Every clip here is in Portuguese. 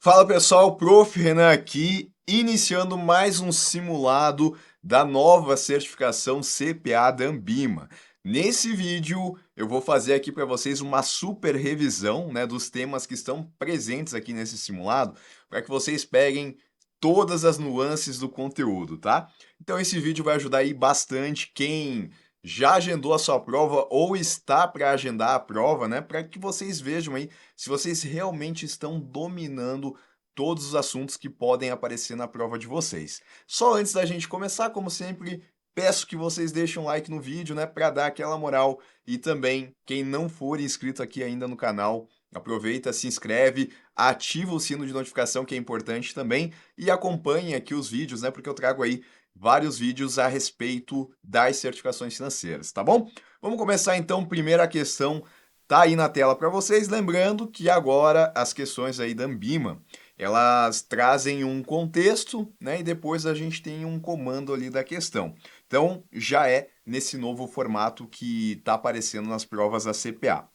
Fala pessoal, Prof. Renan aqui, iniciando mais um simulado da nova certificação CPA da Anbima. Nesse vídeo eu vou fazer aqui para vocês uma super revisão, dos temas que estão presentes aqui nesse simulado, para que vocês peguem todas as nuances do conteúdo, tá? Então esse vídeo vai ajudar aí bastante quem já agendou a sua prova ou está para agendar a prova, para que vocês vejam aí se vocês realmente estão dominando todos os assuntos que podem aparecer na prova de vocês. Só antes da gente começar, como sempre, peço que vocês deixem um like no vídeo, para dar aquela moral. E também, quem não for inscrito aqui ainda no canal, aproveita, se inscreve, ativa o sino de notificação, que é importante também, e acompanhe aqui os vídeos, porque eu trago aí vários vídeos a respeito das certificações financeiras, tá bom? Vamos começar então, primeira questão tá aí na tela para vocês, lembrando que agora as questões aí da Anbima, elas trazem um contexto, e depois a gente tem um comando ali da questão. Então, já é nesse novo formato que está aparecendo nas provas da CPA.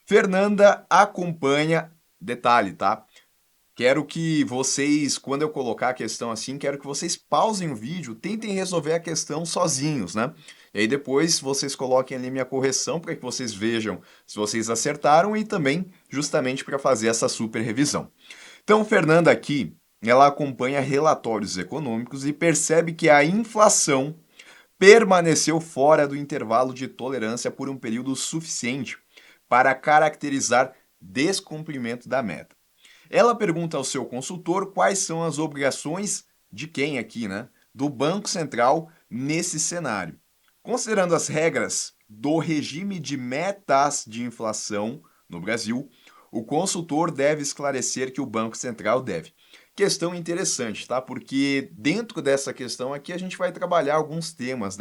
Fernanda acompanha, detalhe, tá? Quero que vocês, quando eu colocar a questão assim, quero que vocês pausem o vídeo, tentem resolver a questão sozinhos, E aí depois vocês coloquem ali minha correção para que vocês vejam se vocês acertaram e também justamente para fazer essa super revisão. Então, Fernanda aqui, ela acompanha relatórios econômicos e percebe que a inflação permaneceu fora do intervalo de tolerância por um período suficiente para caracterizar descumprimento da meta. Ela pergunta ao seu consultor quais são as obrigações de quem aqui, Do Banco Central nesse cenário. Considerando as regras do regime de metas de inflação no Brasil, o consultor deve esclarecer que o Banco Central deve. Questão interessante, tá? Porque dentro dessa questão aqui a gente vai trabalhar alguns temas,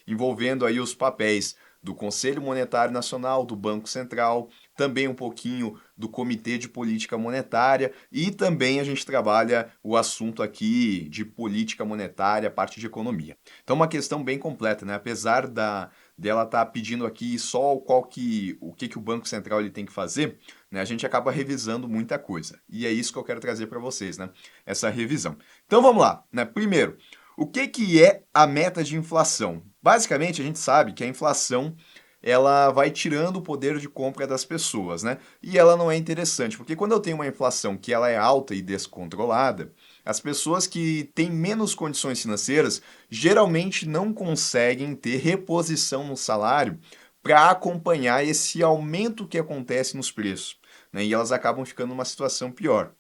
Envolvendo aí os papéis do Conselho Monetário Nacional, do Banco Central, também um pouquinho do Comitê de Política Monetária e também a gente trabalha o assunto aqui de política monetária, parte de economia. Então uma questão bem completa, Apesar dela estar pedindo aqui só o que o Banco Central ele tem que fazer, a gente acaba revisando muita coisa. E é isso que eu quero trazer para vocês, Essa revisão. Então vamos lá, Primeiro, o que é a meta de inflação? Basicamente, a gente sabe que a inflação ela vai tirando o poder de compra das pessoas, E ela não é interessante, porque quando eu tenho uma inflação que ela é alta e descontrolada, as pessoas que têm menos condições financeiras geralmente não conseguem ter reposição no salário para acompanhar esse aumento que acontece nos preços, E elas acabam ficando numa situação pior.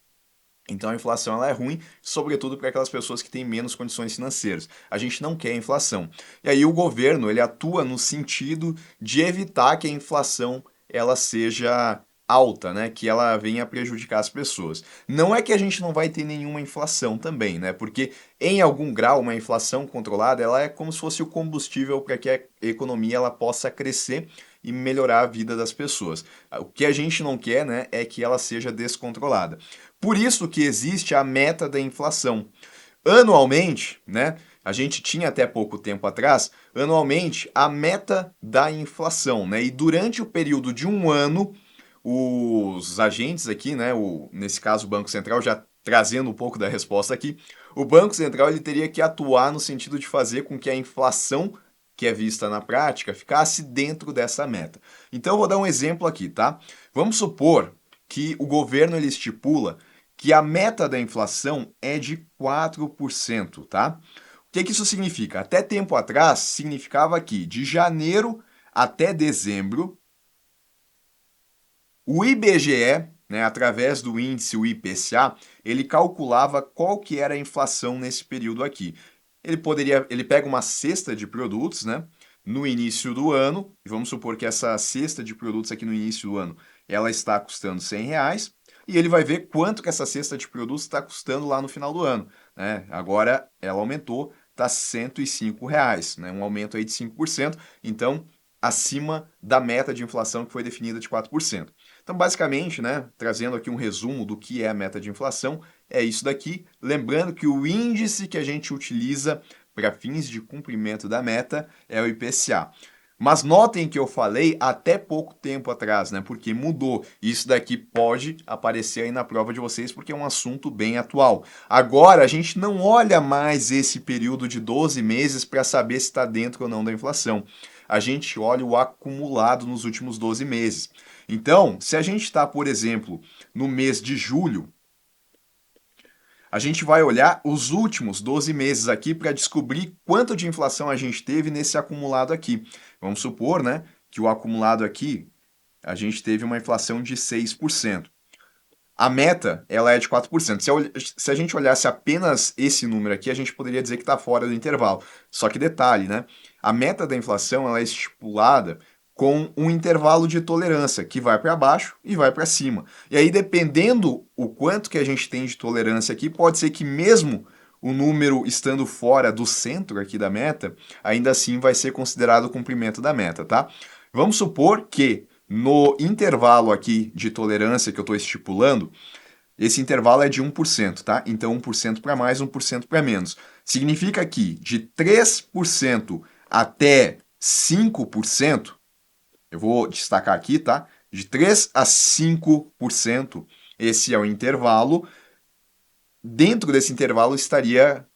Então a inflação ela é ruim, sobretudo para aquelas pessoas que têm menos condições financeiras. A gente não quer inflação. E aí o governo ele atua no sentido de evitar que a inflação ela seja alta, que ela venha prejudicar as pessoas. Não é que a gente não vai ter nenhuma inflação também, Porque em algum grau uma inflação controlada ela é como se fosse o combustível para que a economia ela possa crescer e melhorar a vida das pessoas. O que a gente não quer, é que ela seja descontrolada. Por isso que existe a meta da inflação. Anualmente, a gente tinha até pouco tempo atrás, anualmente, a meta da inflação, E durante o período de um ano, os agentes aqui, nesse caso o Banco Central, já trazendo um pouco da resposta aqui, o Banco Central ele teria que atuar no sentido de fazer com que a inflação que é vista na prática ficasse dentro dessa meta. Então, eu vou dar um exemplo aqui, tá? Vamos supor que o governo ele estipula que a meta da inflação é de 4%, tá? O que isso significa? Até tempo atrás, significava que de janeiro até dezembro, o IBGE, através do índice o IPCA, ele calculava qual que era a inflação nesse período aqui. Ele pega uma cesta de produtos, no início do ano, e vamos supor que essa cesta de produtos aqui no início do ano, ela está custando R$ 100, e ele vai ver quanto que essa cesta de produtos está custando lá no final do ano, Agora ela aumentou, está R$ 105, Um aumento aí de 5%, então acima da meta de inflação que foi definida de 4%. Então, basicamente, trazendo aqui um resumo do que é a meta de inflação, é isso daqui. Lembrando que o índice que a gente utiliza para fins de cumprimento da meta é o IPCA. Mas notem que eu falei até pouco tempo atrás, né? Porque mudou. Isso daqui pode aparecer aí na prova de vocês porque é um assunto bem atual. Agora, a gente não olha mais esse período de 12 meses para saber se está dentro ou não da inflação. A gente olha o acumulado nos últimos 12 meses. Então, se a gente está, por exemplo, no mês de julho, a gente vai olhar os últimos 12 meses aqui para descobrir quanto de inflação a gente teve nesse acumulado aqui. Vamos supor, né, que o acumulado aqui, a gente teve uma inflação de 6%. A meta, ela é de 4%. Se a gente olhasse apenas esse número aqui, a gente poderia dizer que está fora do intervalo. Só que detalhe, né? A meta da inflação, ela é estipulada com um intervalo de tolerância, que vai para baixo e vai para cima. E aí, dependendo o quanto que a gente tem de tolerância aqui, pode ser que mesmo o número estando fora do centro aqui da meta, ainda assim vai ser considerado o cumprimento da meta, tá? Vamos supor que no intervalo aqui de tolerância que eu estou estipulando, esse intervalo é de 1%, tá? Então 1% para mais, 1% para menos. Significa que de 3% até 5%, eu vou destacar aqui, tá? De 3 a 5%, esse é o intervalo. Dentro desse intervalo estaria,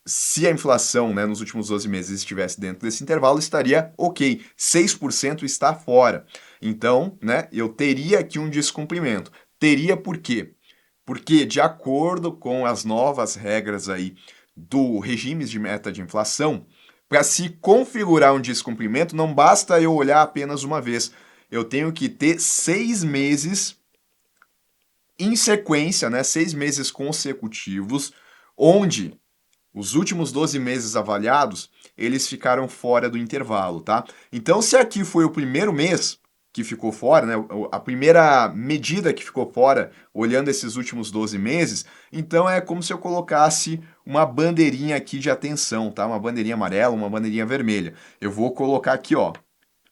se a inflação, né, nos últimos 12 meses estivesse dentro desse intervalo, estaria ok. 6% está fora. Então, né, eu teria aqui um descumprimento. Teria por quê? Porque, de acordo com as novas regras aí do regimes de meta de inflação, para se configurar um descumprimento, não basta eu olhar apenas uma vez. Eu tenho que ter 6 meses em sequência, né, 6 meses consecutivos, onde os últimos 12 meses avaliados, eles ficaram fora do intervalo, tá? Então, se aqui foi o primeiro mês que ficou fora, né, a primeira medida que ficou fora, olhando esses últimos 12 meses, então é como se eu colocasse uma bandeirinha aqui de atenção, tá? Uma bandeirinha amarela, uma bandeirinha vermelha. Eu vou colocar aqui, ó,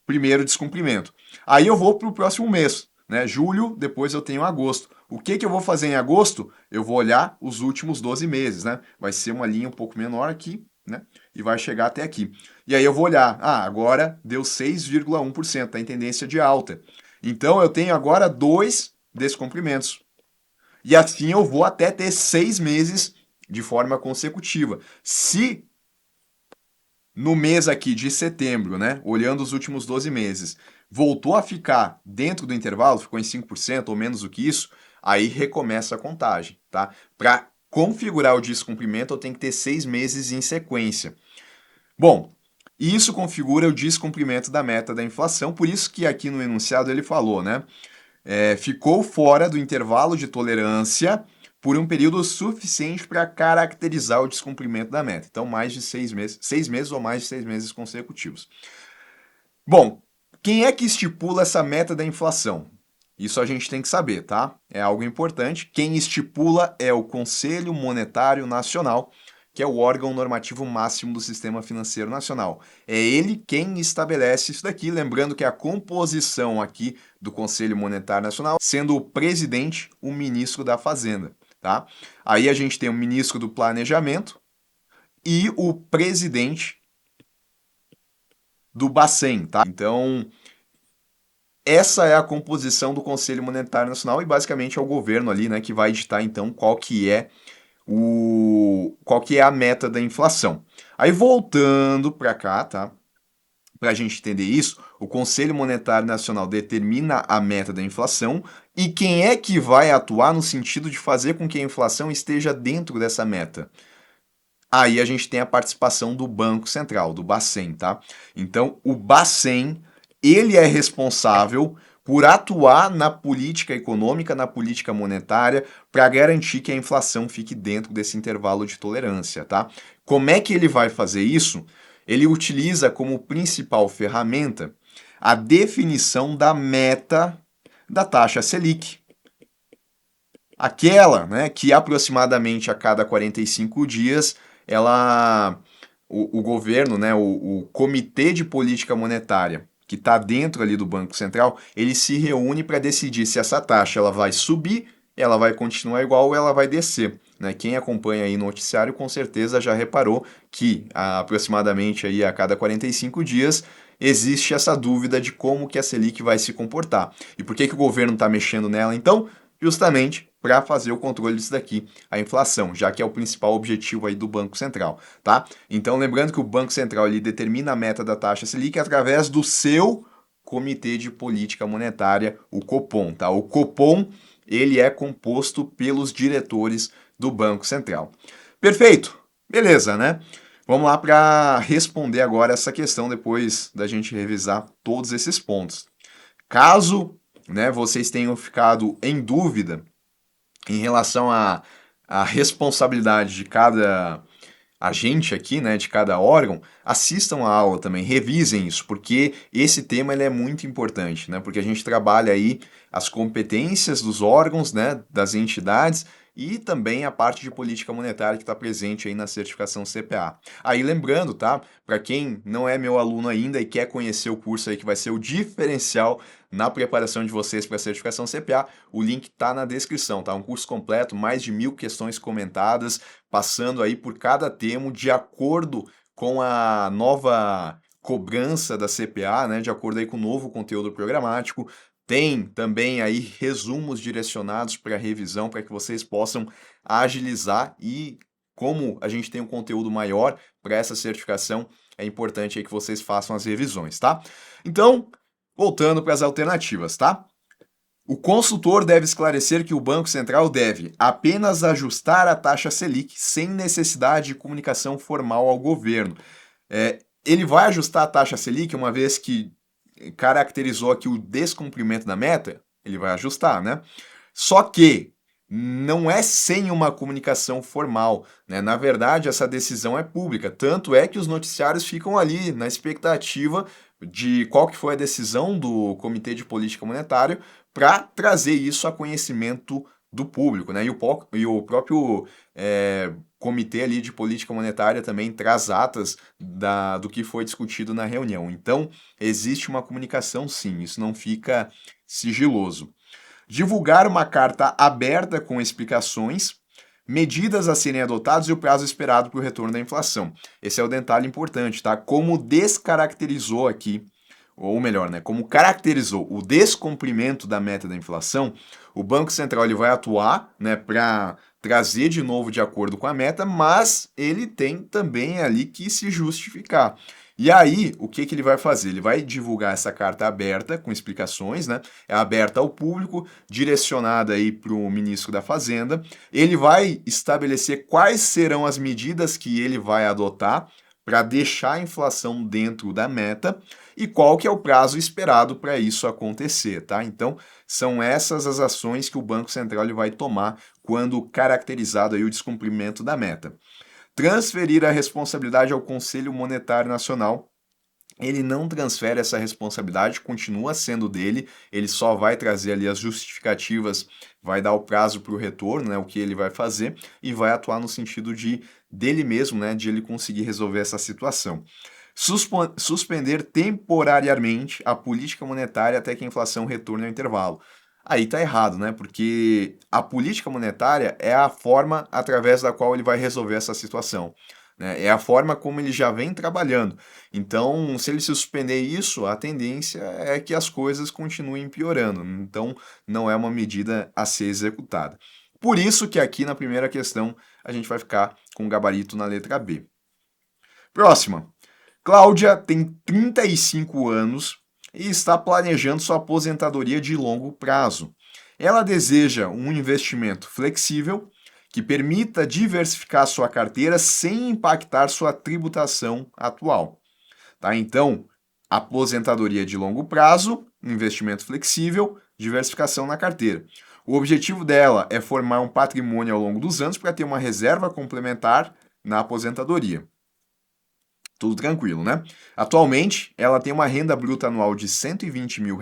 primeiro descumprimento. Aí eu vou para o próximo mês, né? Julho, depois eu tenho agosto. O que que eu vou fazer em agosto? Eu vou olhar os últimos 12 meses, né? Vai ser uma linha um pouco menor aqui, né? E vai chegar até aqui. E aí eu vou olhar, agora deu 6,1%, tá em tendência de alta. Então eu tenho agora dois descumprimentos. E assim eu vou até ter 6 meses de forma consecutiva. Se no mês aqui de setembro, né, olhando os últimos 12 meses, voltou a ficar dentro do intervalo, ficou em 5% ou menos do que isso, aí recomeça a contagem, tá? Para configurar o descumprimento, eu tenho que ter 6 meses em sequência. Bom, isso configura o descumprimento da meta da inflação, por isso que aqui no enunciado ele falou, né? Ficou fora do intervalo de tolerância por um período suficiente para caracterizar o descumprimento da meta. Então, mais de 6 meses, 6 meses ou mais de 6 meses consecutivos. Bom, quem é que estipula essa meta da inflação? Isso a gente tem que saber, tá? É algo importante. Quem estipula é o Conselho Monetário Nacional, que é o órgão normativo máximo do Sistema Financeiro Nacional. É ele quem estabelece isso daqui, lembrando que a composição aqui do Conselho Monetário Nacional, sendo o presidente, o ministro da Fazenda, tá? Aí a gente tem o ministro do Planejamento e o presidente do Bacen, tá? Então, essa é a composição do Conselho Monetário Nacional e basicamente é o governo ali, né, que vai ditar então qual que é a meta da inflação. Aí voltando para cá, tá? Para a gente entender isso, o Conselho Monetário Nacional determina a meta da inflação e quem é que vai atuar no sentido de fazer com que a inflação esteja dentro dessa meta? Aí a gente tem a participação do Banco Central, do Bacen, tá? Então, o Bacen, ele é responsável por atuar na política econômica, na política monetária, para garantir que a inflação fique dentro desse intervalo de tolerância, tá? Como é que ele vai fazer isso? Ele utiliza como principal ferramenta a definição da meta da taxa Selic. Aquela, né, que aproximadamente a cada 45 dias ela o governo, né, o Comitê de Política Monetária, que está dentro ali do Banco Central, ele se reúne para decidir se essa taxa ela vai subir, ela vai continuar igual ou ela vai descer. Né? Quem acompanha aí no noticiário com certeza já reparou que aproximadamente aí a cada 45 dias existe essa dúvida de como que a Selic vai se comportar. E por que que o governo está mexendo nela, então? Justamente para fazer o controle disso daqui, a inflação, já que é o principal objetivo aí do Banco Central, tá? Então, lembrando que o Banco Central ele determina a meta da taxa Selic através do seu Comitê de Política Monetária, o Copom, tá? O Copom, ele é composto pelos diretores do Banco Central. Perfeito? Beleza, né? Vamos lá para responder agora essa questão depois da gente revisar todos esses pontos. Caso, né, vocês tenham ficado em dúvida em relação à responsabilidade de cada agente aqui, né, de cada órgão, assistam a aula também, revisem isso, porque esse tema ele é muito importante, né, porque a gente trabalha aí as competências dos órgãos, né, das entidades e também a parte de política monetária que está presente aí na certificação CPA. Aí lembrando, tá, para quem não é meu aluno ainda e quer conhecer o curso aí que vai ser o diferencial na preparação de vocês para a certificação CPA, o link está na descrição, tá? Um curso completo, mais de 1000 questões comentadas, passando aí por cada termo de acordo com a nova cobrança da CPA, né, de acordo aí com o novo conteúdo programático. Tem também aí resumos direcionados para revisão, para que vocês possam agilizar e como a gente tem um conteúdo maior para essa certificação, é importante aí que vocês façam as revisões, tá? Então, voltando para as alternativas, tá? O consultor deve esclarecer que o Banco Central deve apenas ajustar a taxa Selic sem necessidade de comunicação formal ao governo. Ele vai ajustar a taxa Selic uma vez que caracterizou aqui o descumprimento da meta, ele vai ajustar, né? Só que não é sem uma comunicação formal, né? Na verdade, essa decisão é pública, tanto é que os noticiários ficam ali na expectativa de qual que foi a decisão do Comitê de Política Monetária para trazer isso a conhecimento do público, né? E o próprio Comitê ali de Política Monetária também traz atas do que foi discutido na reunião. Então, existe uma comunicação sim, isso não fica sigiloso. Divulgar uma carta aberta com explicações, medidas a serem adotadas e o prazo esperado para o retorno da inflação. Esse é o detalhe importante, tá? Como descaracterizou aqui, ou melhor, né, como caracterizou o descumprimento da meta da inflação, o Banco Central ele vai atuar, né, para trazer de novo de acordo com a meta, mas ele tem também ali que se justificar. E aí, o que que ele vai fazer? Ele vai divulgar essa carta aberta com explicações, né? É aberta ao público, direcionada aí para o ministro da Fazenda. Ele vai estabelecer quais serão as medidas que ele vai adotar para deixar a inflação dentro da meta e qual que é o prazo esperado para isso acontecer, tá? Então, são essas as ações que o Banco Central ele vai tomar quando caracterizado aí o descumprimento da meta. Transferir a responsabilidade ao Conselho Monetário Nacional. Ele não transfere essa responsabilidade, continua sendo dele, ele só vai trazer ali as justificativas, vai dar o prazo para o retorno, né, o que ele vai fazer, e vai atuar no sentido de dele mesmo, né, de ele conseguir resolver essa situação. Suspender temporariamente a política monetária até que a inflação retorne ao intervalo. Aí tá errado, né? Porque a política monetária é a forma através da qual ele vai resolver essa situação, né? É a forma como ele já vem trabalhando. Então, se ele suspender isso, a tendência é que as coisas continuem piorando. Então, não é uma medida a ser executada. Por isso que aqui na primeira questão a gente vai ficar com o gabarito na letra B. Próxima. Cláudia tem 35 anos e está planejando sua aposentadoria de longo prazo. Ela deseja um investimento flexível que permita diversificar sua carteira sem impactar sua tributação atual. Tá? Então, aposentadoria de longo prazo, investimento flexível, diversificação na carteira. O objetivo dela é formar um patrimônio ao longo dos anos para ter uma reserva complementar na aposentadoria. Tudo tranquilo, né? Atualmente, ela tem uma renda bruta anual de R$ 120 mil,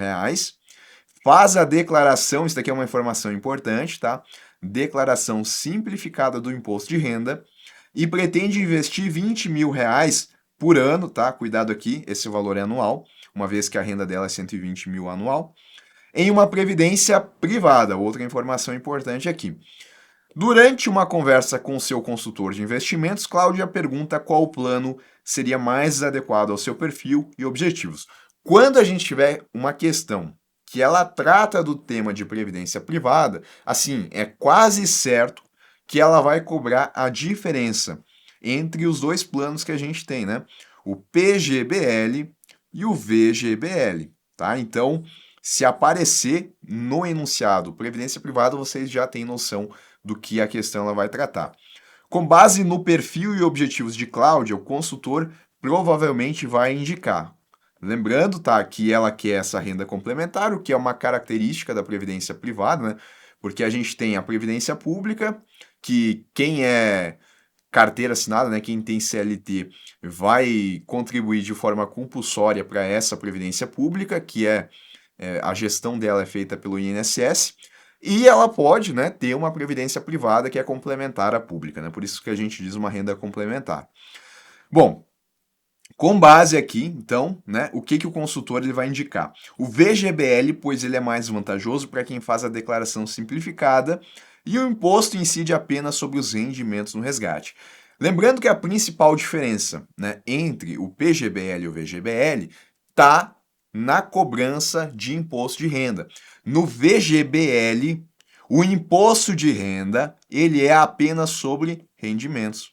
faz a declaração, isso daqui é uma informação importante, tá? Declaração simplificada do imposto de renda e pretende investir R$ 20 mil por ano, tá? Cuidado aqui, esse valor é anual, uma vez que a renda dela é 120 mil anual, em uma previdência privada. Outra informação importante aqui. Durante uma conversa com seu consultor de investimentos, Cláudia pergunta qual o plano seria mais adequado ao seu perfil e objetivos. Quando a gente tiver uma questão que ela trata do tema de previdência privada, assim, é quase certo que ela vai cobrar a diferença entre os dois planos que a gente tem, né? O PGBL e o VGBL, tá? Então, se aparecer no enunciado previdência privada, vocês já têm noção do que a questão ela vai tratar. Com base no perfil e objetivos de Cláudia, o consultor provavelmente vai indicar. Lembrando, tá, que ela quer essa renda complementar, o que é uma característica da previdência privada, né? Porque a gente tem a previdência pública, que quem é carteira assinada, né, quem tem CLT, vai contribuir de forma compulsória para essa previdência pública, que a gestão dela é feita pelo INSS. E ela pode, né, ter uma previdência privada que é complementar à pública, né? Por isso que a gente diz uma renda complementar. Bom, com base aqui, então, né, o que o consultor ele vai indicar? O VGBL, pois ele é mais vantajoso para quem faz a declaração simplificada e o imposto incide apenas sobre os rendimentos no resgate. Lembrando que a principal diferença, né, entre o PGBL e o VGBL está na cobrança de imposto de renda. No VGBL, o imposto de renda ele é apenas sobre rendimentos.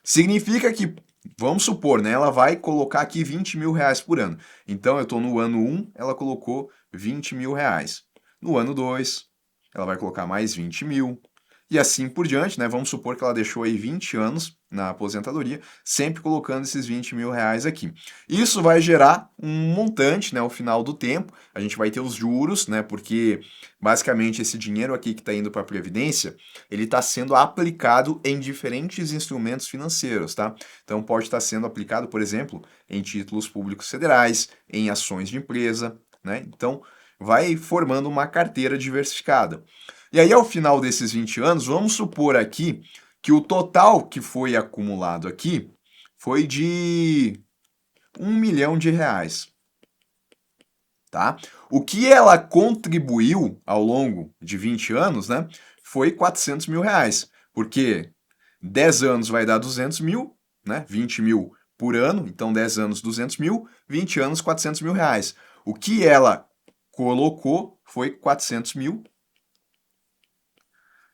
Significa que, vamos supor, né, ela vai colocar aqui 20 mil reais por ano. Então, eu estou no ano 1, ela colocou 20 mil reais. No ano 2, ela vai colocar mais 20 mil. E assim por diante, né? Vamos supor que ela deixou aí 20 anos na aposentadoria, sempre colocando esses 20 mil reais aqui. Isso vai gerar um montante, né? Ao final do tempo, a gente vai ter os juros, né? Porque basicamente esse dinheiro aqui que está indo para a Previdência, ele está sendo aplicado em diferentes instrumentos financeiros, tá? Então pode estar sendo aplicado, por exemplo, em títulos públicos federais, em ações de empresa, né? Então vai formando uma carteira diversificada. E aí, ao final desses 20 anos, vamos supor aqui que o total que foi acumulado aqui foi de 1 milhão de reais, tá? O que ela contribuiu ao longo de 20 anos, né, foi 400 mil reais, porque 10 anos vai dar 200 mil, né, 20 mil por ano, então 10 anos 200 mil, 20 anos 400 mil reais. O que ela colocou foi 400 mil.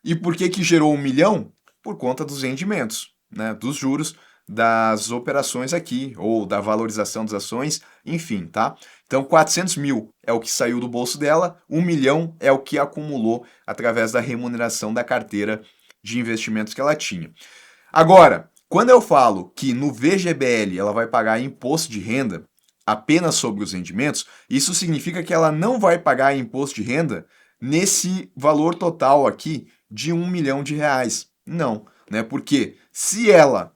E por que gerou 1 milhão? Por conta dos rendimentos, né, dos juros das operações aqui, ou da valorização das ações, enfim, tá? Então, 400 mil é o que saiu do bolso dela, 1 milhão é o que acumulou através da remuneração da carteira de investimentos que ela tinha. Agora, quando eu falo que no VGBL ela vai pagar imposto de renda apenas sobre os rendimentos, isso significa que ela não vai pagar imposto de renda nesse valor total aqui de 1 milhão de reais. Não, né? Porque se ela,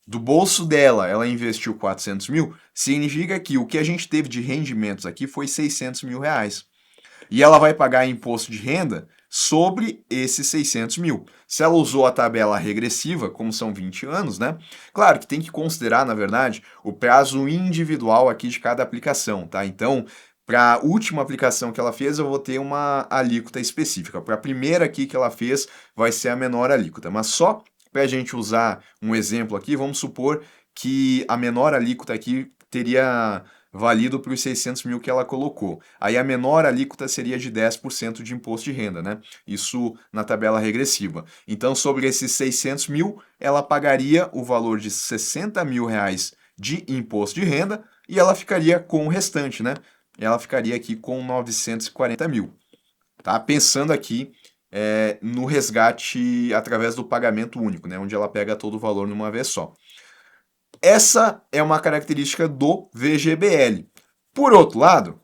do bolso dela, ela investiu 400 mil, significa que o que a gente teve de rendimentos aqui foi 600 mil reais. E ela vai pagar imposto de renda sobre esses 600 mil. Se ela usou a tabela regressiva, como são 20 anos, né? Claro que tem que considerar, na verdade, o prazo individual aqui de cada aplicação, tá? Então, para a última aplicação que ela fez, eu vou ter uma alíquota específica. Para a primeira aqui que ela fez, vai ser a menor alíquota. Mas só para a gente usar um exemplo aqui, vamos supor que a menor alíquota aqui teria valido para os 600 mil que ela colocou. Aí a menor alíquota seria de 10% de imposto de renda, né? Isso na tabela regressiva. Então, sobre esses 600 mil, ela pagaria o valor de 60 mil reais de imposto de renda e ela ficaria com o restante, né? Ela ficaria aqui com 940 mil. Tá? Pensando aqui no resgate através do pagamento único, né? Onde ela pega todo o valor numa vez só. Essa é uma característica do VGBL. Por outro lado,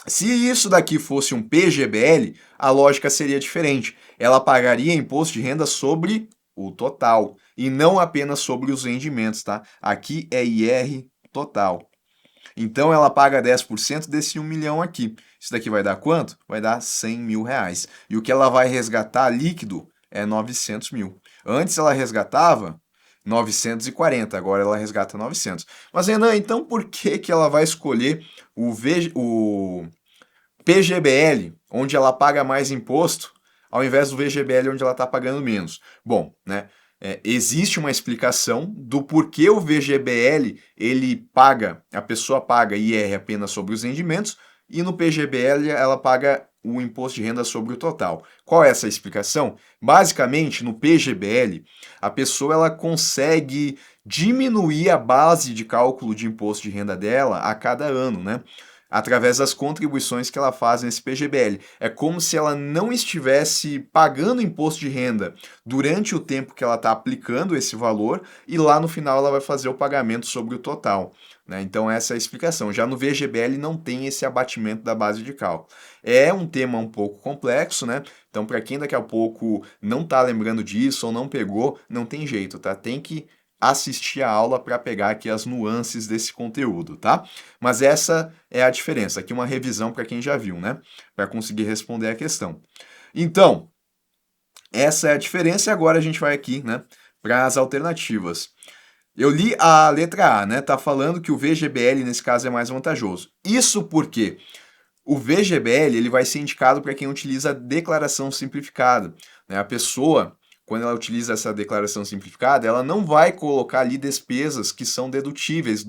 se isso daqui fosse um PGBL, a lógica seria diferente. Ela pagaria imposto de renda sobre o total e não apenas sobre os rendimentos, tá? Aqui é IR total. Então ela paga 10% desse 1 milhão aqui. Isso daqui vai dar quanto? Vai dar 100 mil reais. E o que ela vai resgatar líquido é 900 mil. Antes ela resgatava 940, agora ela resgata 900. Mas Renan, então por que ela vai escolher o PGBL, onde ela paga mais imposto, ao invés do VGBL, onde ela está pagando menos? Bom, né? existe uma explicação do porquê o VGBL ele paga, a pessoa paga IR apenas sobre os rendimentos e no PGBL ela paga o imposto de renda sobre o total. Qual é essa explicação? Basicamente, no PGBL, a pessoa ela consegue diminuir a base de cálculo de imposto de renda dela a cada ano, né? Através das contribuições que ela faz nesse PGBL. É como se ela não estivesse pagando imposto de renda durante o tempo que ela está aplicando esse valor e lá no final ela vai fazer o pagamento sobre o total, né? Então essa é a explicação. Já no VGBL não tem esse abatimento da base de cálculo. É um tema um pouco complexo, né? Então para quem daqui a pouco não está lembrando disso ou não pegou, não tem jeito, tá? Tem que assistir a aula para pegar aqui as nuances desse conteúdo, tá? Mas essa é a diferença. Aqui uma revisão para quem já viu, né? Para conseguir responder a questão. Então, essa é a diferença e agora a gente vai aqui, né, para as alternativas. Eu li a letra A, né? Tá falando que o VGBL nesse caso é mais vantajoso. Isso porque o VGBL ele vai ser indicado para quem utiliza a declaração simplificada, né? A pessoa, quando ela utiliza essa declaração simplificada, ela não vai colocar ali despesas que são dedutíveis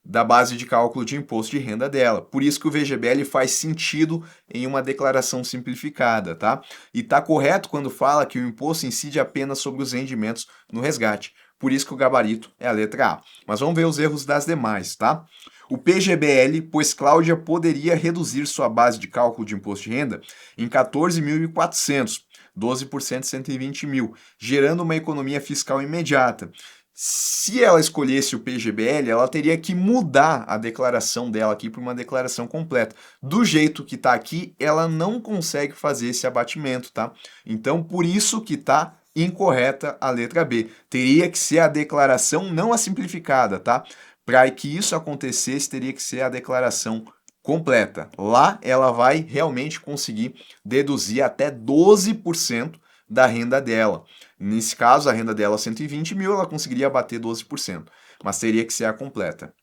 da base de cálculo de imposto de renda dela. Por isso que o VGBL faz sentido em uma declaração simplificada, tá? E tá correto quando fala que o imposto incide apenas sobre os rendimentos no resgate. Por isso que o gabarito é a letra A. Mas vamos ver os erros das demais, tá? O PGBL, pois Cláudia poderia reduzir sua base de cálculo de imposto de renda em 14.400, 12% de 120 mil, gerando uma economia fiscal imediata. Se ela escolhesse o PGBL, ela teria que mudar a declaração dela aqui para uma declaração completa. Do jeito que está aqui, ela não consegue fazer esse abatimento, tá? Então, por isso que está incorreta a letra B. Teria que ser a declaração, não a simplificada, tá? Para que isso acontecesse, teria que ser a declaração completa. Lá ela vai realmente conseguir deduzir até 12% da renda dela. Nesse caso, a renda dela é 120 mil, ela conseguiria abater 12%, mas teria que ser a completa.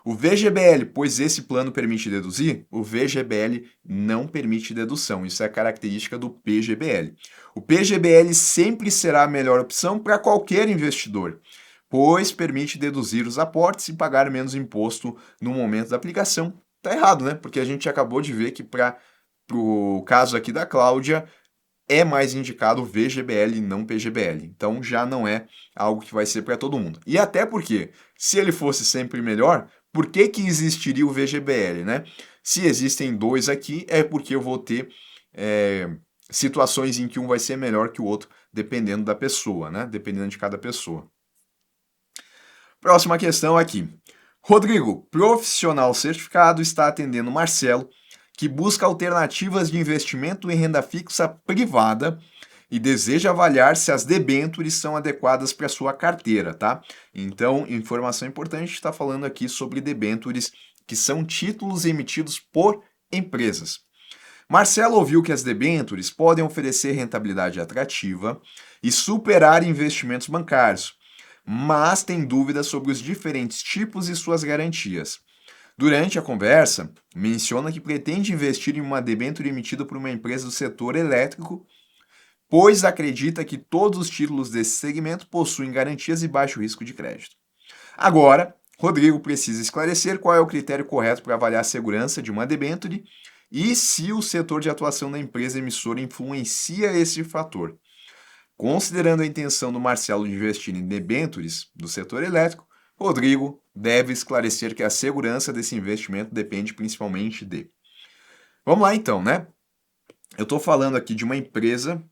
O VGBL, pois esse plano permite deduzir, o VGBL não permite dedução. Isso é característica do PGBL. O PGBL sempre será a melhor opção para qualquer investidor, pois permite deduzir os aportes e pagar menos imposto no momento da aplicação. Tá errado, né? Porque a gente acabou de ver que para o caso aqui da Cláudia, é mais indicado VGBL e não PGBL. Então já não é algo que vai ser para todo mundo. E até porque, se ele fosse sempre melhor, por que que existiria o VGBL, né? Se existem dois aqui, é porque eu vou ter situações em que um vai ser melhor que o outro, dependendo da pessoa, né? Dependendo de cada pessoa. Próxima questão aqui. Rodrigo, profissional certificado, está atendendo Marcelo, que busca alternativas de investimento em renda fixa privada e deseja avaliar se as debêntures são adequadas para sua carteira, tá? Então, informação importante, está falando aqui sobre debêntures que são títulos emitidos por empresas. Marcelo ouviu que as debêntures podem oferecer rentabilidade atrativa e superar investimentos bancários, mas tem dúvidas sobre os diferentes tipos e suas garantias. Durante a conversa, menciona que pretende investir em uma debênture emitida por uma empresa do setor elétrico, pois acredita que todos os títulos desse segmento possuem garantias e baixo risco de crédito. Agora, Rodrigo precisa esclarecer qual é o critério correto para avaliar a segurança de uma debênture e se o setor de atuação da empresa emissora influencia esse fator. Considerando a intenção do Marcelo de investir em debêntures do setor elétrico, Rodrigo deve esclarecer que a segurança desse investimento depende principalmente de. Vamos lá então, né? Eu estou falando aqui de uma empresa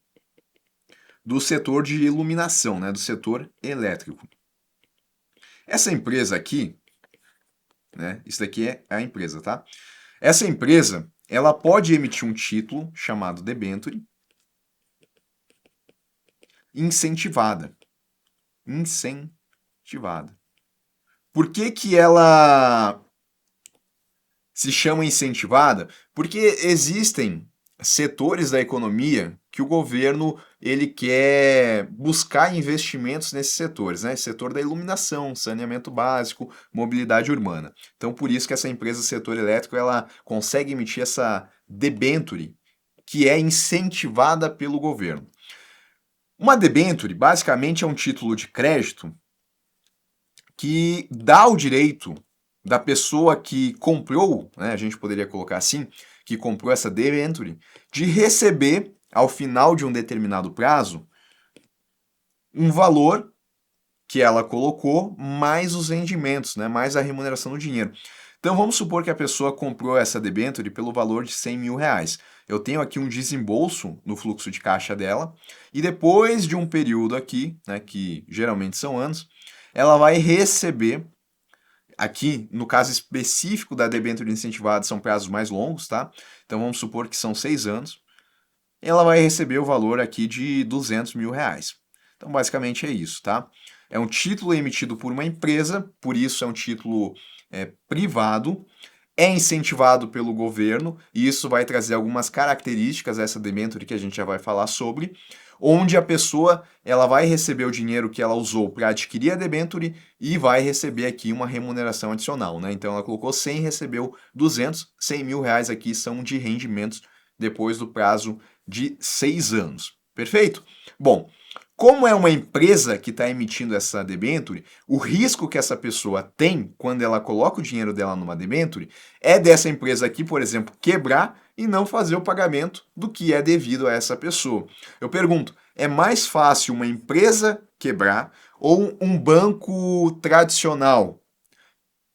do setor de iluminação, né? Do setor elétrico. Essa empresa aqui, né? Isso daqui é a empresa, tá? Essa empresa, ela pode emitir um título chamado debenture incentivada. Incentivada. Por que que ela se chama incentivada? Porque existem setores da economia que o governo ele quer buscar investimentos nesses setores, né? Setor da iluminação, saneamento básico, mobilidade urbana. Então, por isso que essa empresa do setor elétrico ela consegue emitir essa debenture que é incentivada pelo governo. Uma debênture, basicamente, é um título de crédito que dá o direito da pessoa que comprou, né, a gente poderia colocar assim, que comprou essa debênture, de receber, ao final de um determinado prazo, um valor que ela colocou, mais os rendimentos, né, mais a remuneração do dinheiro. Então vamos supor que a pessoa comprou essa debênture pelo valor de 100 mil reais. Eu tenho aqui um desembolso no fluxo de caixa dela, e depois de um período aqui, né, que geralmente são anos, ela vai receber, aqui no caso específico da debênture incentivada são prazos mais longos, tá? Então vamos supor que são 6 anos, ela vai receber o valor aqui de 200 mil reais. Então basicamente é isso, tá? É um título emitido por uma empresa, por isso é um título privado, é incentivado pelo governo, e isso vai trazer algumas características a essa debênture que a gente já vai falar sobre, onde a pessoa ela vai receber o dinheiro que ela usou para adquirir a debênture e vai receber aqui uma remuneração adicional, né? Então ela colocou 100, recebeu 200, 100 mil reais aqui são de rendimentos depois do prazo de 6 anos. Perfeito? Bom, como é uma empresa que está emitindo essa debênture, o risco que essa pessoa tem quando ela coloca o dinheiro dela numa debênture é dessa empresa aqui, por exemplo, quebrar e não fazer o pagamento do que é devido a essa pessoa. Eu pergunto, é mais fácil uma empresa quebrar ou um banco tradicional?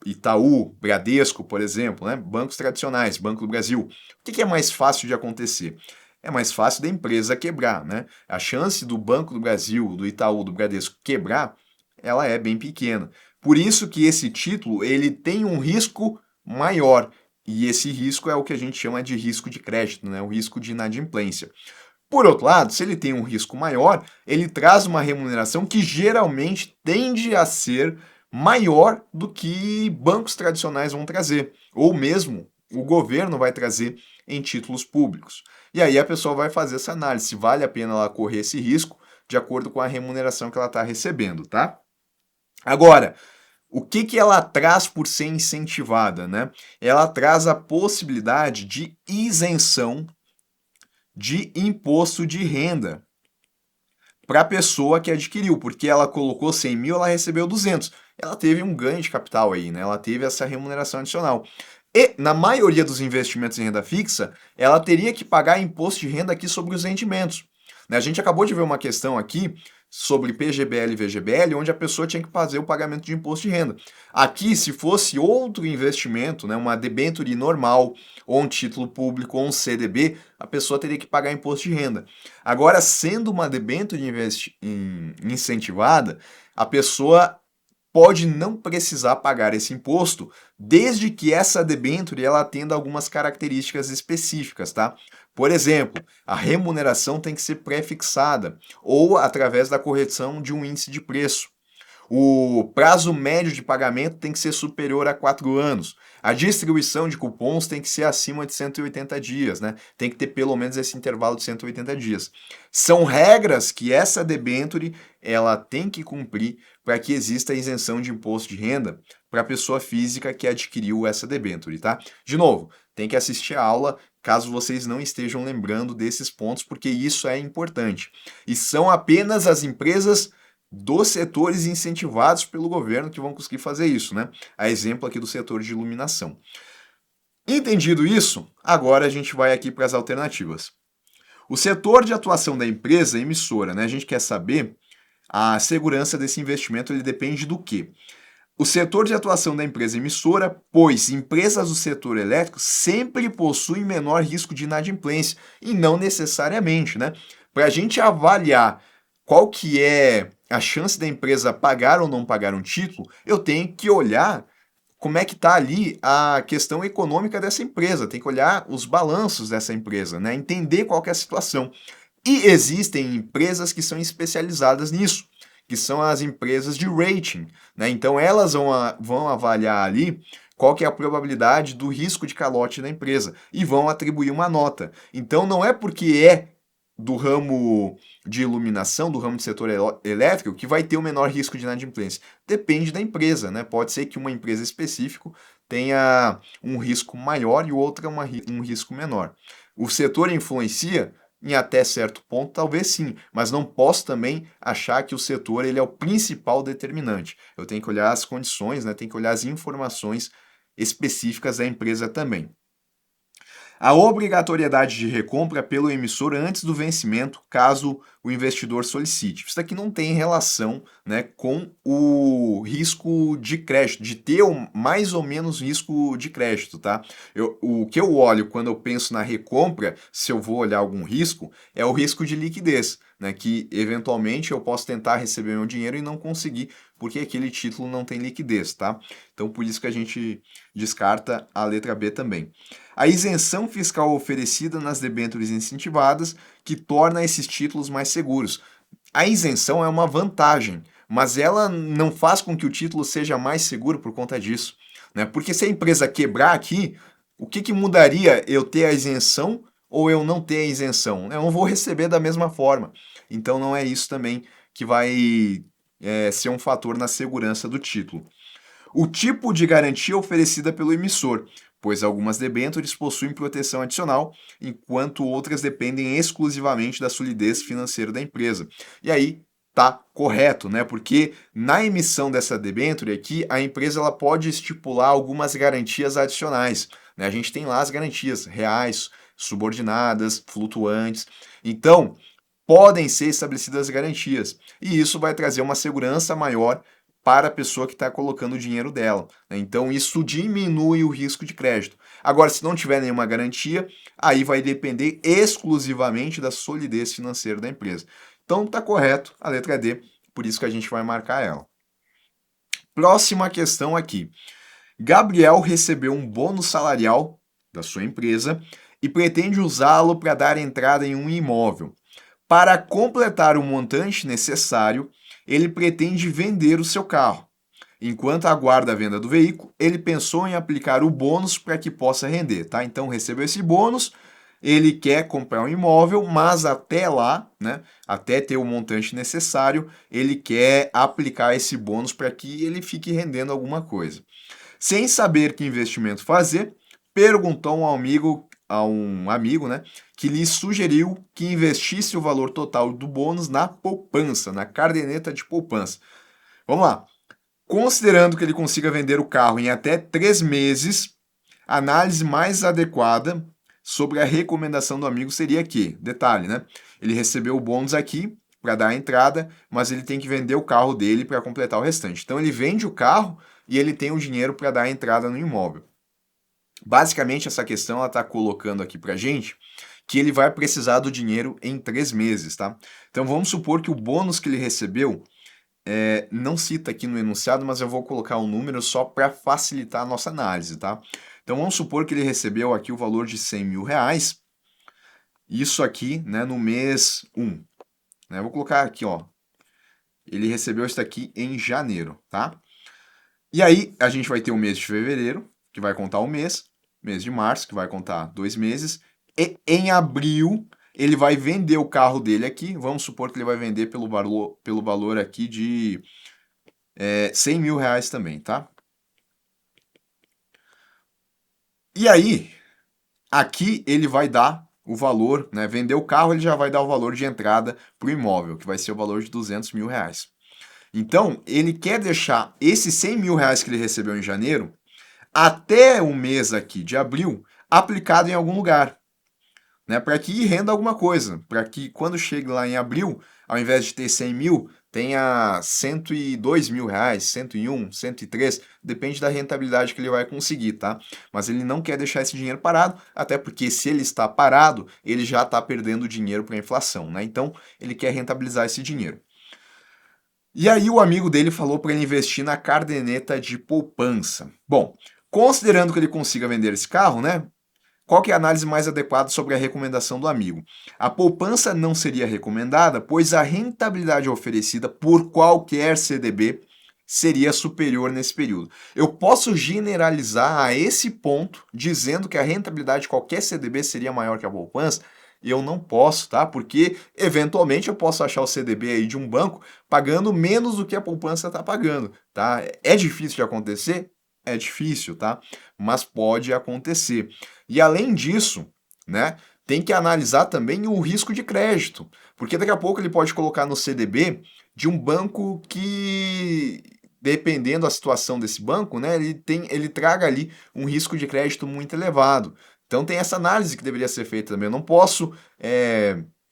Itaú, Bradesco, por exemplo, né? Bancos tradicionais, Banco do Brasil. O que é mais fácil de acontecer? É mais fácil da empresa quebrar, né? A chance do Banco do Brasil, do Itaú, do Bradesco quebrar, ela é bem pequena. Por isso que esse título, ele tem um risco maior. E esse risco é o que a gente chama de risco de crédito, né? O risco de inadimplência. Por outro lado, se ele tem um risco maior, ele traz uma remuneração que geralmente tende a ser maior do que bancos tradicionais vão trazer, ou mesmo o governo vai trazer em títulos públicos. E aí a pessoa vai fazer essa análise, se vale a pena ela correr esse risco de acordo com a remuneração que ela está recebendo, tá? Agora, o que ela traz por ser incentivada, né? Ela traz a possibilidade de isenção de imposto de renda para a pessoa que adquiriu, porque ela colocou 100 mil, ela recebeu 200. Ela teve um ganho de capital aí, né? Ela teve essa remuneração adicional. E, na maioria dos investimentos em renda fixa, ela teria que pagar imposto de renda aqui sobre os rendimentos. Né? A gente acabou de ver uma questão aqui sobre PGBL e VGBL, onde a pessoa tinha que fazer o pagamento de imposto de renda. Aqui, se fosse outro investimento, né, uma debênture normal, ou um título público, ou um CDB, a pessoa teria que pagar imposto de renda. Agora, sendo uma debênture incentivada, a pessoa pode não precisar pagar esse imposto, desde que essa debênture ela atenda algumas características específicas, tá? Por exemplo, a remuneração tem que ser pré-fixada ou através da correção de um índice de preço. O prazo médio de pagamento tem que ser superior a 4 anos. A distribuição de cupons tem que ser acima de 180 dias, né? Tem que ter pelo menos esse intervalo de 180 dias. São regras que essa debênture ela tem que cumprir para que exista a isenção de imposto de renda para a pessoa física que adquiriu essa debênture, tá? De novo, tem que assistir a aula caso vocês não estejam lembrando desses pontos, porque isso é importante. E são apenas as empresas dos setores incentivados pelo governo que vão conseguir fazer isso, né? A exemplo aqui do setor de iluminação. Entendido isso, agora a gente vai aqui para as alternativas. O setor de atuação da empresa emissora, né? A gente quer saber a segurança desse investimento, ele depende do quê? O setor de atuação da empresa emissora, pois empresas do setor elétrico sempre possuem menor risco de inadimplência, e não necessariamente, né? Para a gente avaliar qual que é a chance da empresa pagar ou não pagar um título, eu tenho que olhar como é que está ali a questão econômica dessa empresa, tem que olhar os balanços dessa empresa, né? Entender qual que é a situação. E existem empresas que são especializadas nisso, que são as empresas de rating, né? Então elas vão avaliar ali qual que é a probabilidade do risco de calote da empresa e vão atribuir uma nota. Então não é porque é do ramo de iluminação, do ramo de setor elétrico, que vai ter o menor risco de inadimplência. Depende da empresa, né? Pode ser que uma empresa específica tenha um risco maior e outra um risco menor. O setor influencia? Em até certo ponto, talvez sim, mas não posso também achar que o setor ele é o principal determinante. Eu tenho que olhar as condições, né? Tenho que olhar as informações específicas da empresa também. A obrigatoriedade de recompra pelo emissor antes do vencimento, caso o investidor solicite. Isso aqui não tem relação, né, com o risco de crédito, de ter mais ou menos risco de crédito, tá? O que eu olho quando eu penso na recompra, se eu vou olhar algum risco, é o risco de liquidez, né, que eventualmente eu posso tentar receber meu dinheiro e não conseguir, porque aquele título não tem liquidez, tá? Então por isso que a gente descarta a letra B também. A isenção fiscal oferecida nas debêntures incentivadas, que torna esses títulos mais seguros. A isenção é uma vantagem, mas ela não faz com que o título seja mais seguro por conta disso, né? Porque se a empresa quebrar aqui, o que mudaria eu ter a isenção ou eu não ter a isenção? Eu não vou receber da mesma forma. Então não é isso também que vai ser um fator na segurança do título. O tipo de garantia oferecida pelo emissor, pois algumas debêntures possuem proteção adicional, enquanto outras dependem exclusivamente da solidez financeira da empresa. E aí tá correto, né? Porque na emissão dessa debênture aqui, a empresa ela pode estipular algumas garantias adicionais, né? A gente tem lá as garantias reais, subordinadas, flutuantes. Então, podem ser estabelecidas garantias, e isso vai trazer uma segurança maior para a pessoa que está colocando o dinheiro dela, né? Então isso diminui o risco de crédito. Agora, se não tiver nenhuma garantia, aí vai depender exclusivamente da solidez financeira da empresa. Então está correto a letra D, por isso que a gente vai marcar ela. Próxima questão aqui. Gabriel recebeu um bônus salarial da sua empresa e pretende usá-lo para dar entrada em um imóvel. Para completar o montante necessário, ele pretende vender o seu carro. Enquanto aguarda a venda do veículo, ele pensou em aplicar o bônus para que possa render, tá? Então recebeu esse bônus, ele quer comprar um imóvel, mas até lá, né, até ter o montante necessário, ele quer aplicar esse bônus para que ele fique rendendo alguma coisa. Sem saber que investimento fazer, perguntou a um amigo, né, que lhe sugeriu que investisse o valor total do bônus na poupança, na caderneta de poupança. Vamos lá. Considerando que ele consiga vender o carro em até 3 meses, a análise mais adequada sobre a recomendação do amigo seria que, detalhe, né? Ele recebeu o bônus aqui para dar a entrada, mas ele tem que vender o carro dele para completar o restante. Então ele vende o carro e ele tem o dinheiro para dar a entrada no imóvel. Basicamente, essa questão ela está colocando aqui para gente que ele vai precisar do dinheiro em 3 meses, tá? Então vamos supor que o bônus que ele recebeu não cita aqui no enunciado, mas eu vou colocar um número só para facilitar a nossa análise, tá? Então vamos supor que ele recebeu aqui o valor de 100 mil reais, isso aqui, né, no mês 1. Né? Eu vou colocar aqui, ó, ele recebeu isso aqui em janeiro, tá? E aí a gente vai ter o mês de fevereiro, que vai contar um mês de março, que vai contar 2 meses, e em abril ele vai vender o carro dele aqui, vamos supor que ele vai vender pelo valor aqui de 100 mil reais também, tá? E aí, aqui ele vai dar o valor, né? Vender o carro, ele já vai dar o valor de entrada para o imóvel, que vai ser o valor de 200 mil reais. Então, ele quer deixar esses 100 mil reais que ele recebeu em janeiro, até o mês aqui de abril, aplicado em algum lugar, né? Para que renda alguma coisa, para que quando chegue lá em abril, ao invés de ter 100 mil, tenha 102 mil reais, 101, 103, depende da rentabilidade que ele vai conseguir, tá? Mas ele não quer deixar esse dinheiro parado, até porque se ele está parado, ele já está perdendo dinheiro para a inflação, né? Então, ele quer rentabilizar esse dinheiro. E aí o amigo dele falou para ele investir na caderneta de poupança. Bom, considerando que ele consiga vender esse carro, né? Qual que é a análise mais adequada sobre a recomendação do amigo? A poupança não seria recomendada, pois a rentabilidade oferecida por qualquer CDB seria superior nesse período. Eu posso generalizar a esse ponto, dizendo que a rentabilidade de qualquer CDB seria maior que a poupança? E eu não posso, tá? Porque eventualmente eu posso achar o CDB aí de um banco pagando menos do que a poupança está pagando, tá? É difícil de acontecer? É difícil, tá? Mas pode acontecer. E além disso, né, tem que analisar também o risco de crédito, porque daqui a pouco ele pode colocar no CDB de um banco que, dependendo da situação desse banco, né, ele traga ali um risco de crédito muito elevado. Então tem essa análise que deveria ser feita também. Eu não posso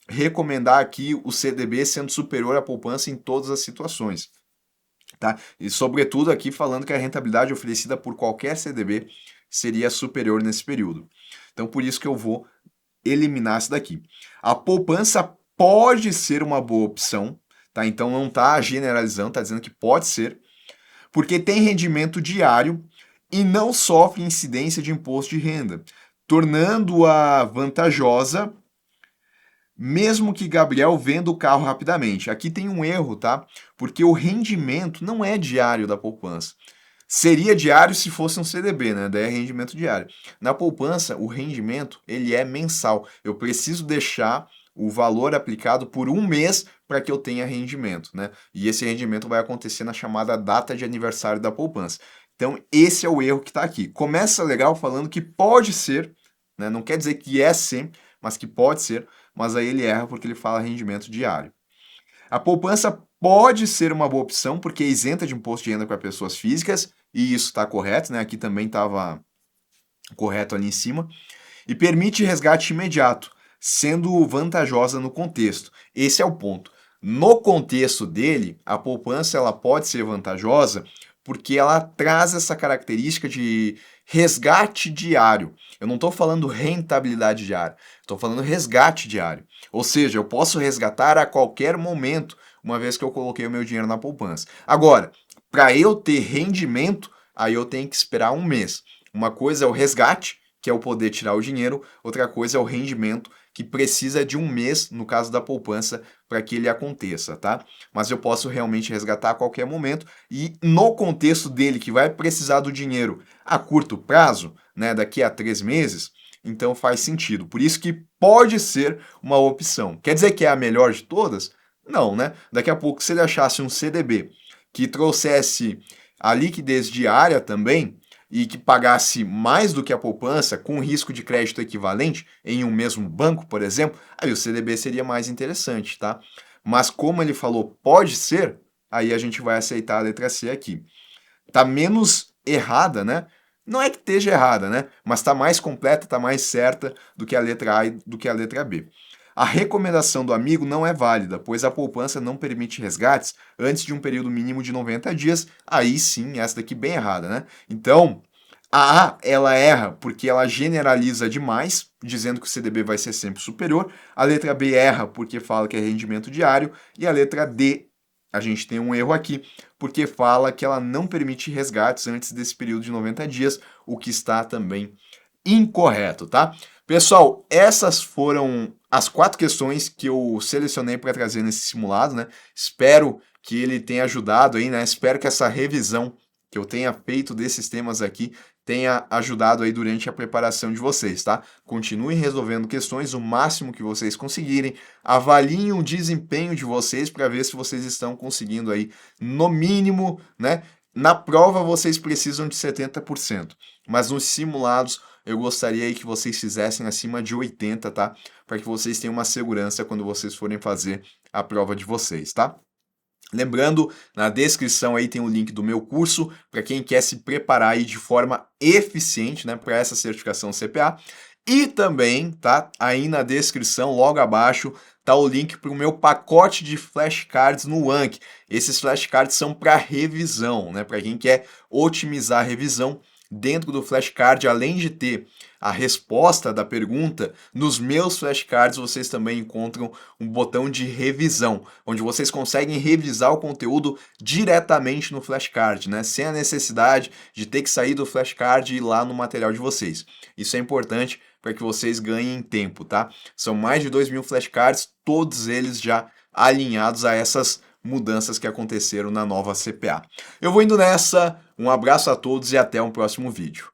recomendar aqui o CDB sendo superior à poupança em todas as situações. Tá? E sobretudo aqui falando que a rentabilidade oferecida por qualquer CDB seria superior nesse período. Então por isso que eu vou eliminar isso daqui. A poupança pode ser uma boa opção, tá? Então não está generalizando, está dizendo que pode ser, porque tem rendimento diário e não sofre incidência de imposto de renda, tornando-a vantajosa mesmo que Gabriel venda o carro rapidamente. Aqui tem um erro, tá? Porque o rendimento não é diário da poupança. Seria diário se fosse um CDB, né? Daí é rendimento diário. Na poupança, o rendimento ele é mensal. Eu preciso deixar o valor aplicado por um mês para que eu tenha rendimento, né? E esse rendimento vai acontecer na chamada data de aniversário da poupança. Então, esse é o erro que está aqui. Começa legal falando que pode ser, né? Não quer dizer que é sempre, mas que pode ser, mas aí ele erra porque ele fala rendimento diário. A poupança pode ser uma boa opção porque é isenta de imposto de renda para pessoas físicas, e isso está correto, né? Aqui também estava correto ali em cima, e permite resgate imediato, sendo vantajosa no contexto. Esse é o ponto. No contexto dele, a poupança ela pode ser vantajosa porque ela traz essa característica de resgate diário. Eu não estou falando rentabilidade diária, estou falando resgate diário. Ou seja, eu posso resgatar a qualquer momento, uma vez que eu coloquei o meu dinheiro na poupança. Agora, para eu ter rendimento, aí eu tenho que esperar um mês. Uma coisa é o resgate, que é o poder tirar o dinheiro, outra coisa é o rendimento, que precisa de um mês, no caso da poupança, para que ele aconteça, tá? Mas eu posso realmente resgatar a qualquer momento e no contexto dele, que vai precisar do dinheiro a curto prazo, né, daqui a 3 meses, então faz sentido. Por isso que pode ser uma opção. Quer dizer que é a melhor de todas? Não, né? Daqui a pouco, se ele achasse um CDB que trouxesse a liquidez diária também, e que pagasse mais do que a poupança, com risco de crédito equivalente, em um mesmo banco, por exemplo, aí o CDB seria mais interessante, tá? Mas como ele falou, pode ser, aí a gente vai aceitar a letra C aqui. Tá menos errada, né? Não é que esteja errada, né? Mas tá mais completa, tá mais certa do que a letra A e do que a letra B. A recomendação do amigo não é válida, pois a poupança não permite resgates antes de um período mínimo de 90 dias. Aí sim, essa daqui bem errada, né? Então, a A, ela erra porque ela generaliza demais, dizendo que o CDB vai ser sempre superior. A letra B erra porque fala que é rendimento diário. E a letra D, a gente tem um erro aqui, porque fala que ela não permite resgates antes desse período de 90 dias, o que está também incorreto, tá? Pessoal, essas foram as 4 questões que eu selecionei para trazer nesse simulado, né? Espero que ele tenha ajudado aí, né? Espero que essa revisão que eu tenha feito desses temas aqui tenha ajudado aí durante a preparação de vocês, tá? Continuem resolvendo questões o máximo que vocês conseguirem, avaliem o desempenho de vocês para ver se vocês estão conseguindo aí, no mínimo, né? Na prova vocês precisam de 70%, mas nos simulados eu gostaria aí que vocês fizessem acima de 80, tá? Para que vocês tenham uma segurança quando vocês forem fazer a prova de vocês, tá? Lembrando, na descrição aí tem o link do meu curso para quem quer se preparar aí de forma eficiente, né, para essa certificação CPA. E também, tá, aí na descrição, logo abaixo, tá o link para o meu pacote de flashcards no Anki. Esses flashcards são para revisão, né, para quem quer otimizar a revisão. Dentro do flashcard, além de ter a resposta da pergunta, nos meus flashcards vocês também encontram um botão de revisão, onde vocês conseguem revisar o conteúdo diretamente no flashcard, né? Sem a necessidade de ter que sair do flashcard e ir lá no material de vocês. Isso é importante para que vocês ganhem tempo, tá? São mais de 2.000 flashcards, todos eles já alinhados a essas mudanças que aconteceram na nova CPA. Eu vou indo nessa, um abraço a todos e até um próximo vídeo.